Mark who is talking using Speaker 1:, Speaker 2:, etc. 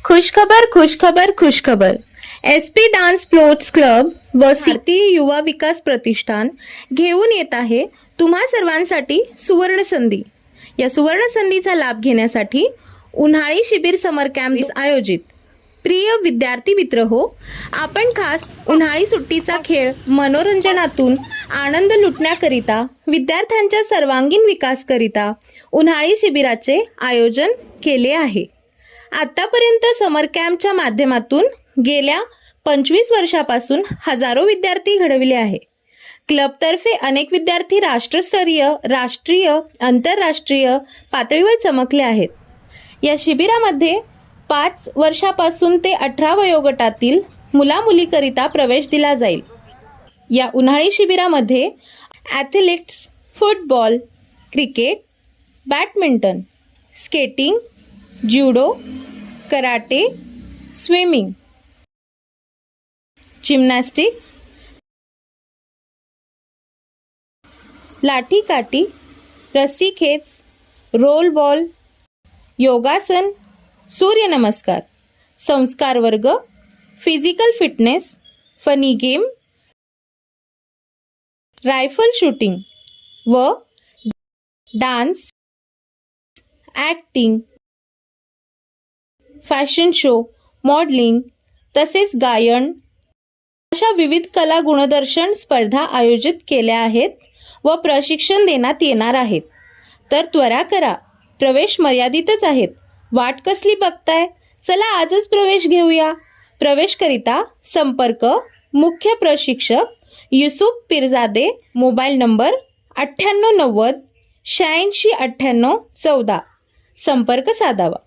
Speaker 1: खुशखबर खुशखबर खुशखबर। SP dance sports club व भारतीय युवा विकास प्रतिष्ठान घेऊन येत आहे तुम्हा सर्वांसाठी सुवर्ण संधी। या सुवर्ण संधीचा लाभ घेण्यासाठी उन्हाळी शिबिर समर कॅम्प आयोजित। प्रिय विद्यार्थी मित्र हो, आपण खास उन्हाळी सुट्टीचा खेळ मनोरंजनातून आनंद लुटण्याकरिता विद्यार्थ्यांच्या सर्वांगीण विकासकरिता उन्हाळी शिबिराचे आयोजन केले आहे। आतापर्यंत समर कॅम्पच्या माध्यमातून गेल्या 25 वर्षापासून हजारो विद्यार्थी घडविले आहे। क्लबतर्फे अनेक विद्यार्थी राष्ट्रस्तरीय, राष्ट्रीय, आंतरराष्ट्रीय पातळीवर चमकले आहेत। या शिबिरामध्ये 5 वर्षापासून ते 18 वयोगटातील मुला-मुलीकरिता प्रवेश दिला जाईल। या उन्हाळी शिबिरामध्ये athletics, football, cricket, badminton, skating, judo, karate, swimming, gymnastic, लाठीकाठी, रस्सीखेच, रोल बॉल, योगासन, सूर्यनमस्कार, संस्कार वर्ग, physical fitness, funny game, rifle shooting व dance, acting, fashion show, modelling तसेच गायन अशा विविध कला गुणदर्शन स्पर्धा आयोजित केल्या आहेत व प्रशिक्षण देण्यात येणार आहेत। तर त्वरा करा, प्रवेश मर्यादितच आहेत। वाट कसली बघताय? चला आजच प्रवेश घेऊया। प्रवेशकरिता संपर्क मुख्य प्रशिक्षक युसुफ पीरजादे, मोबाईल नंबर 9890 86 98 14, संपर्क साधावा।